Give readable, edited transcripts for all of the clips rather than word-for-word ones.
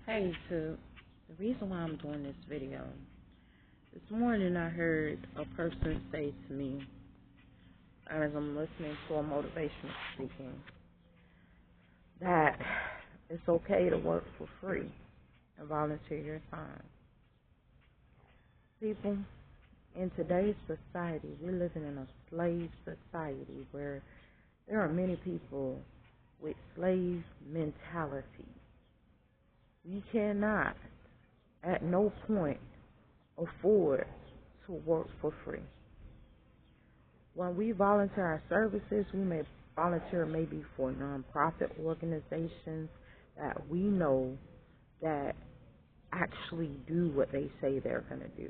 Hey, so the reason why I'm doing this video, this morning I heard a person say to me, as I'm listening to a motivational speaking, that it's okay to work for free and volunteer your time. People, in today's society, we're living in a slave society where there are many people with slave mentality. We cannot, at no point, afford to work for free. When we volunteer our services, we may volunteer maybe for nonprofit organizations that we know that actually do what they say they're going to do.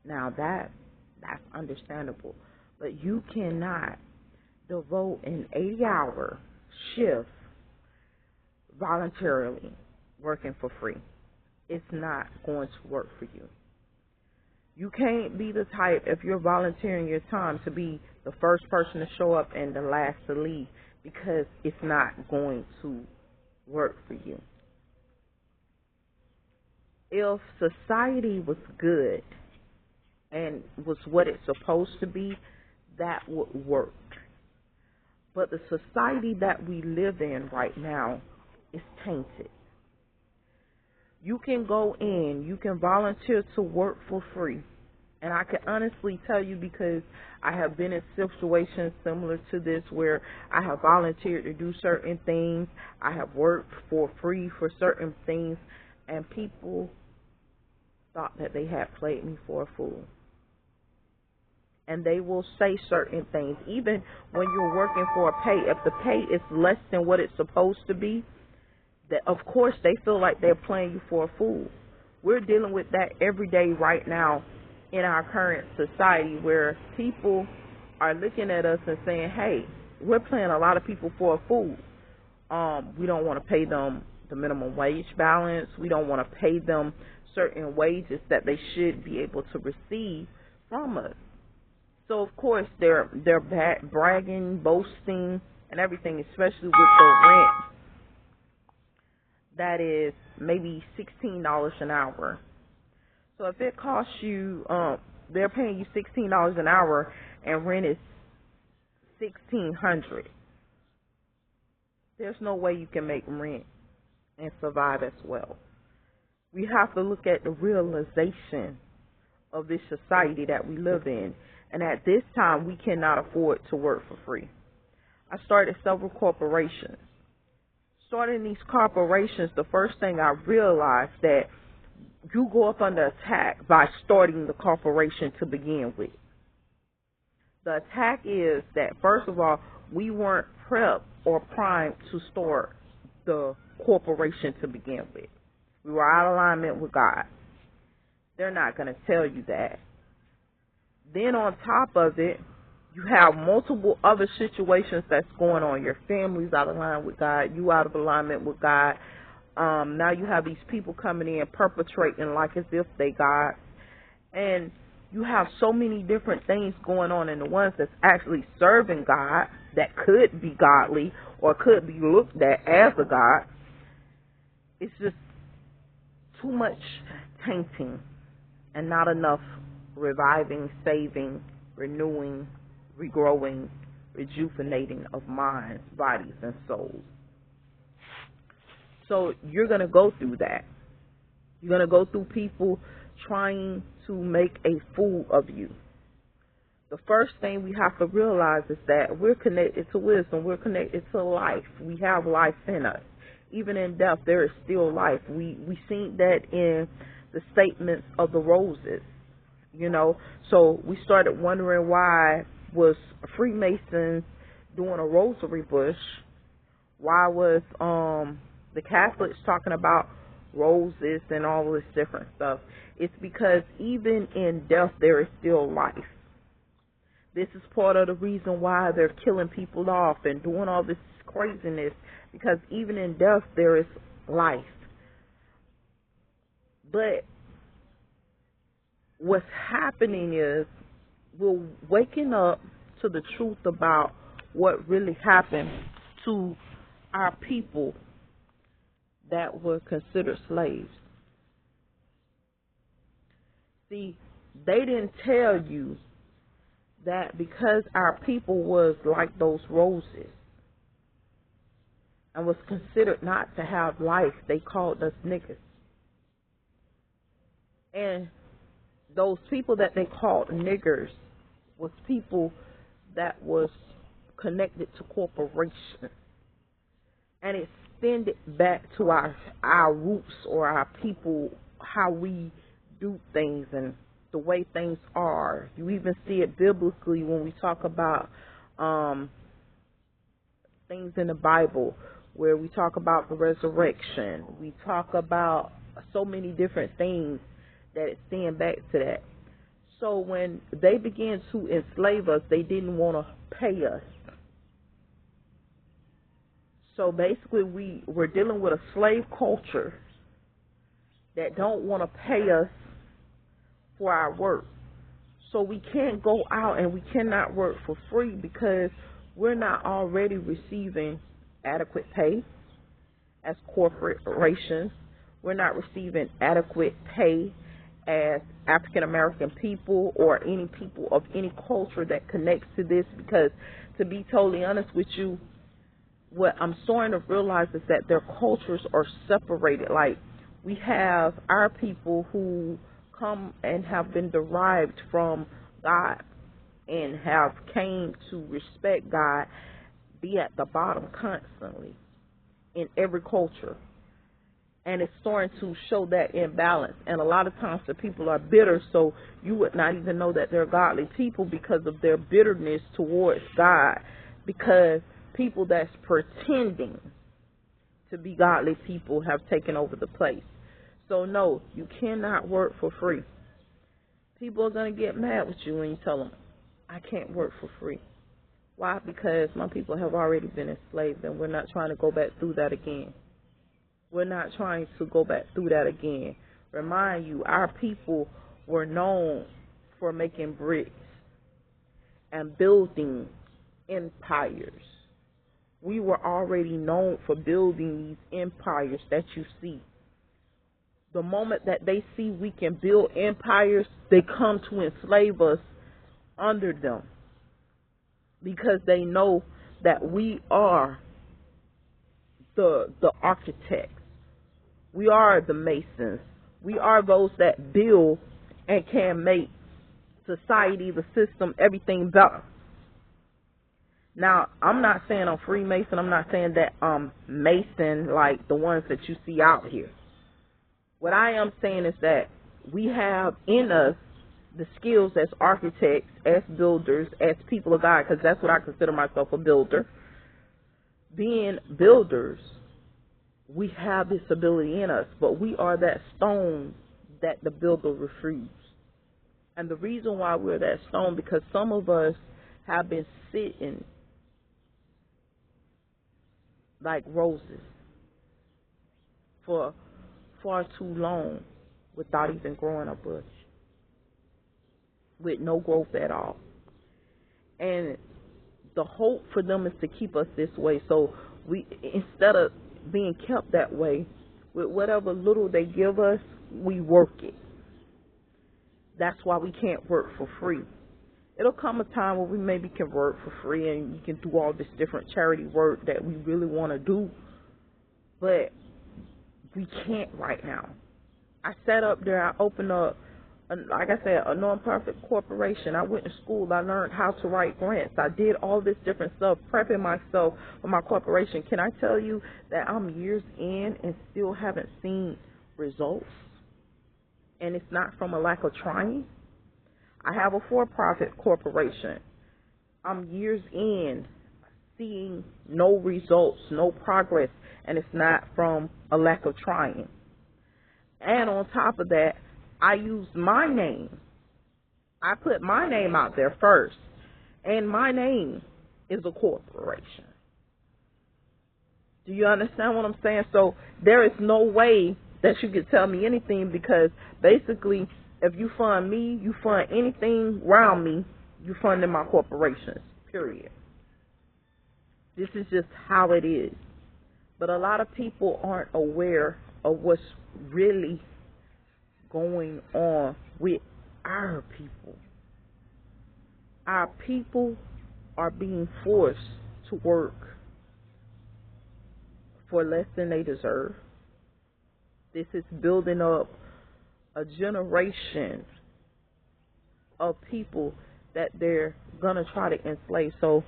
Now that's understandable, but you cannot devote an 80-hour shift voluntarily working for free. It's not going to work for you. You can't be the type, if you're volunteering your time, to be the first person to show up and the last to leave, because it's not going to work for you. If society was good and was what it's supposed to be, that would work. But the society that we live in right now is tainted. You can go in, you can volunteer to work for free. And I can honestly tell you, because I have been in situations similar to this where I have volunteered to do certain things. I have worked for free for certain things, and people thought that they had played me for a fool. And they will say certain things, even when you're working for a pay. If the pay is less than what it's supposed to be, that of course they feel like they're playing you for a fool. We're dealing with that every day right now in our current society, where people are looking at us and saying, hey, we're playing a lot of people for a fool. We don't want to pay them the minimum wage balance. We don't want to pay them certain wages that they should be able to receive from us. So of course they're bragging, boasting, and everything, especially with the rent that is maybe $16 an hour. So if it costs you, they're paying you $16 an hour and rent is $1,600. There's no way you can make rent and survive as well. We have to look at the realization of this society that we live in. And at this time, we cannot afford to work for free. I started several corporations. Starting these corporations, the first thing I realized that you go up under attack by starting the corporation to begin with. The attack is that, first of all, we weren't prepped or primed to start the corporation to begin with. We were out of alignment with God. They're not going to tell you that. Then on top of it, you have multiple other situations that's going on. Your family's out of line with God. You out of alignment with God. Now you have these people coming in perpetrating like as if they God. And you have so many different things going on, and the ones that's actually serving God that could be godly or could be looked at as a God. It's just too much tainting and not enough reviving, saving, renewing, regrowing, rejuvenating of minds, bodies, and souls. So you're going to go through that. You're going to go through people trying to make a fool of you. The first thing we have to realize is that we're connected to wisdom. We're connected to life. We have life in us. Even in death, there is still life. We seen that in the statements of the roses, you know. So we started wondering, why was Freemasons doing a rosary bush? Why was the Catholics talking about roses and all this different stuff? It's because even in death there is still life. This is part of the reason why they're killing people off and doing all this craziness, because even in death there is life. But what's happening is we're waking up to the truth about what really happened to our people that were considered slaves. See, they didn't tell you that because our people was like those roses and was considered not to have life, they called us niggas. And those people that they called niggers was people that was connected to corporations. And it extended back to our roots or our people, how we do things and the way things are. You even see it biblically when we talk about things in the Bible, where we talk about the resurrection. We talk about so many different things that extend back to that. So when they began to enslave us, they didn't want to pay us. So basically we were dealing with a slave culture that don't want to pay us for our work. So we can't go out and we cannot work for free because we're not already receiving adequate pay as corporations. We're not receiving adequate pay as African American people or any people of any culture that connects to this, because to be totally honest with you, what I'm starting to realize is that their cultures are separated. Like, we have our people who come and have been derived from God and have came to respect God, be at the bottom constantly in every culture. And it's starting to show that imbalance. And a lot of times the people are bitter, so you would not even know that they're godly people because of their bitterness towards God. Because people that's pretending to be godly people have taken over the place. So no, you cannot work for free. People are going to get mad with you when you tell them, I can't work for free. Why? Because my people have already been enslaved and we're not trying to go back through that again. We're not trying to go back through that again. Remind you, our people were known for making bricks and building empires. We were already known for building these empires that you see. The moment that they see we can build empires, they come to enslave us under them, because they know that we are the architects. We are the masons. We are those that build and can make society, the system, everything better. Now, I'm not saying I'm Freemason. I'm not saying that I'm Mason like the ones that you see out here. What I am saying is that we have in us the skills as architects, as builders, as people of God, because that's what I consider myself, a builder. Being builders, we have this ability in us, but we are that stone that the builder refused. And the reason why we're that stone, because some of us have been sitting like roses for far too long without even growing a bush, with no growth at all. And the hope for them is to keep us this way. So we, instead of being kept that way, with whatever little they give us, we work it. That's why we can't work for free. It'll come a time where we maybe can work for free and you can do all this different charity work that we really want to do, but we can't right now. I sat up there, I opened up, like I said, a non-profit corporation. I went to school, I learned how to write grants. I did all this different stuff, prepping myself for my corporation. Can I tell you that I'm years in and still haven't seen results? And it's not from a lack of trying. I have a for-profit corporation. I'm years in seeing no results, no progress, and it's not from a lack of trying. And on top of that, I use my name. I put my name out there first, and my name is a corporation. Do you understand what I'm saying? So there is no way that you could tell me anything, because basically, if you fund me, you fund anything around me, you funding my corporations, period. This is just how it is. But a lot of people aren't aware of what's really going on with our people. Our people are being forced to work for less than they deserve. This is building up a generation of people that they're going to try to enslave. So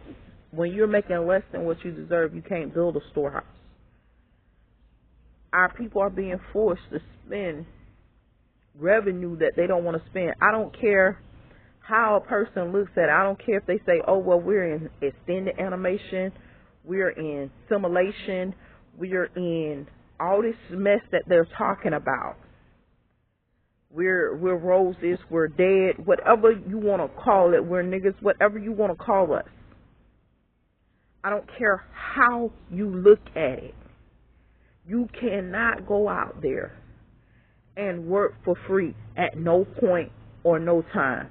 when you're making less than what you deserve, you can't build a storehouse. Our people are being forced to spend revenue that they don't want to spend. I don't care how a person looks at it. I don't care if they say, oh, well, we're in extended animation, we're in simulation, we're in all this mess that they're talking about. We're roses, we're dead, whatever you want to call it, we're niggas, whatever you want to call us. I don't care how you look at it. You cannot go out there and work for free at no point or no time.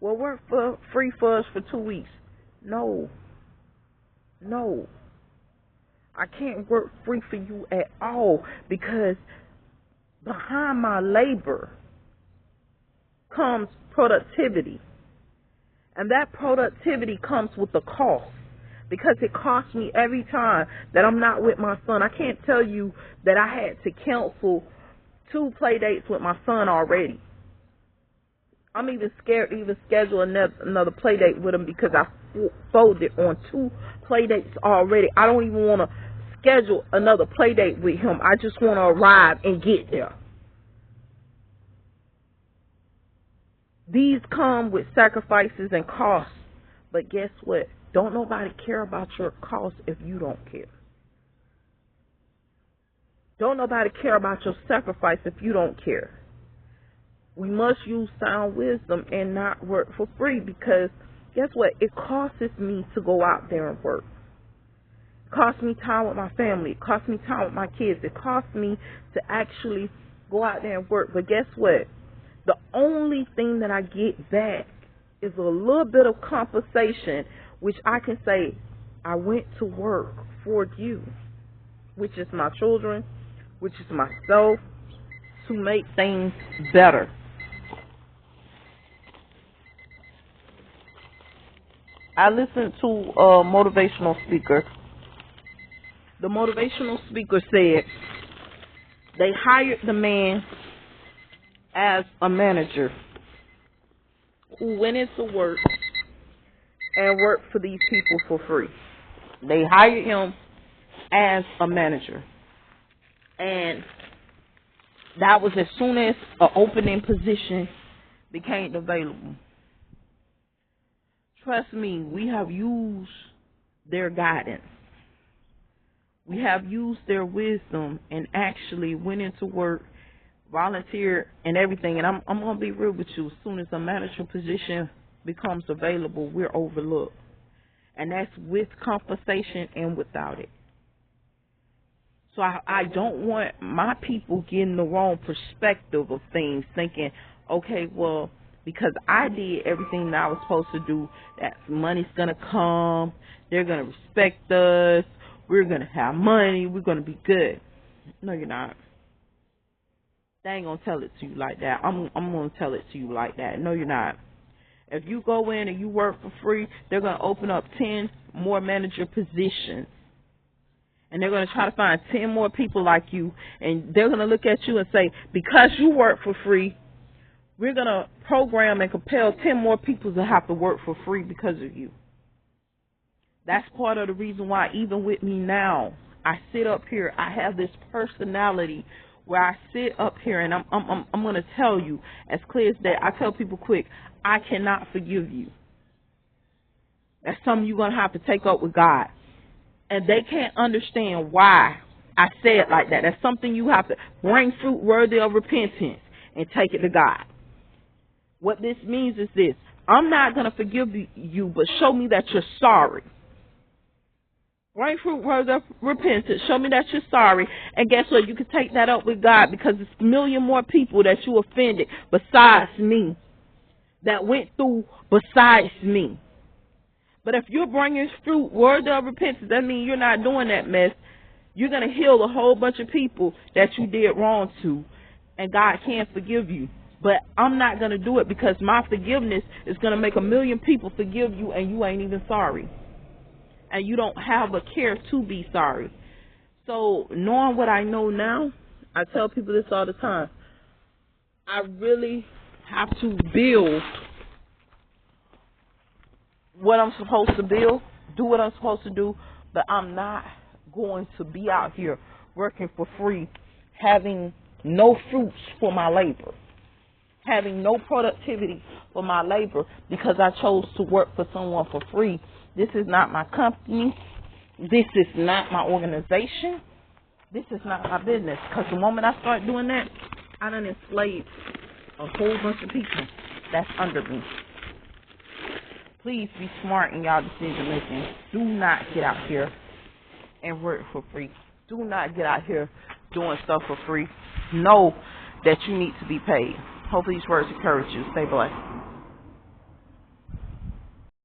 Well, work for free for us for 2 weeks. No. I can't work free for you at all, because behind my labor comes productivity. And that productivity comes with the cost, because it costs me every time that I'm not with my son. I can't tell you that I had to cancel 2 play dates with my son already. I'm even scared to even schedule another play date with him, because I folded on 2 play dates already. I don't even want to schedule another play date with him. I just want to arrive and get there. These come with sacrifices and costs. But guess what? Don't nobody care about your costs if you don't care. Don't nobody care about your sacrifice if you don't care. We must use sound wisdom and not work for free, because guess what? It costs me to go out there and work. It costs me time with my family. It costs me time with my kids. It costs me to actually go out there and work. But guess what? The only thing that I get back is a little bit of compensation, which I can say, I went to work for you, which is my children, which is myself, to make things better. I listened to a motivational speaker. The motivational speaker said they hired the man as a manager who went into work and worked for these people for free. They hired him as a manager. And that was as soon as an opening position became available. Trust me, we have used their guidance. We have used their wisdom and actually went into work, volunteered, and everything. And I'm going to be real with you. As soon as a manager position becomes available, we're overlooked. And that's with compensation and without it. So I don't want my people getting the wrong perspective of things, thinking, okay, well, because I did everything that I was supposed to do, that money's going to come, they're going to respect us, we're going to have money, we're going to be good. No, you're not. They ain't going to tell it to you like that. I'm going to tell it to you like that. No, you're not. If you go in and you work for free, they're going to open up 10 more manager positions. And they're going to try to find 10 more people like you. And they're going to look at you and say, because you work for free, we're going to program and compel 10 more people to have to work for free because of you. That's part of the reason why, even with me now, I sit up here. I have this personality where I sit up here and I'm going to tell you as clear as day. I tell people quick, I cannot forgive you. That's something you're going to have to take up with God. And they can't understand why I say it like that. That's something you have to bring fruit worthy of repentance and take it to God. What this means is this. I'm not going to forgive you, but show me that you're sorry. Bring fruit worthy of repentance. Show me that you're sorry. And guess what? You can take that up with God, because it's a million more people that you offended besides me, that went through besides me. But if you're bringing fruit worthy of repentance, that means you're not doing that mess. You're going to heal a whole bunch of people that you did wrong to, and God can forgive you. But I'm not going to do it because my forgiveness is going to make 1 million people forgive you, and you ain't even sorry. And you don't have a care to be sorry. So knowing what I know now, I tell people this all the time. I really have to build what I'm supposed to build, do what I'm supposed to do, but I'm not going to be out here working for free, having no fruits for my labor, having no productivity for my labor because I chose to work for someone for free. This is not my company. This is not my organization. This is not my business. Because the moment I start doing that, I done enslaved a whole bunch of people that's under me. Please be smart in y'all decision making. Do not get out here and work for free. Do not get out here doing stuff for free. Know that you need to be paid. Hopefully these words encourage you. Stay blessed.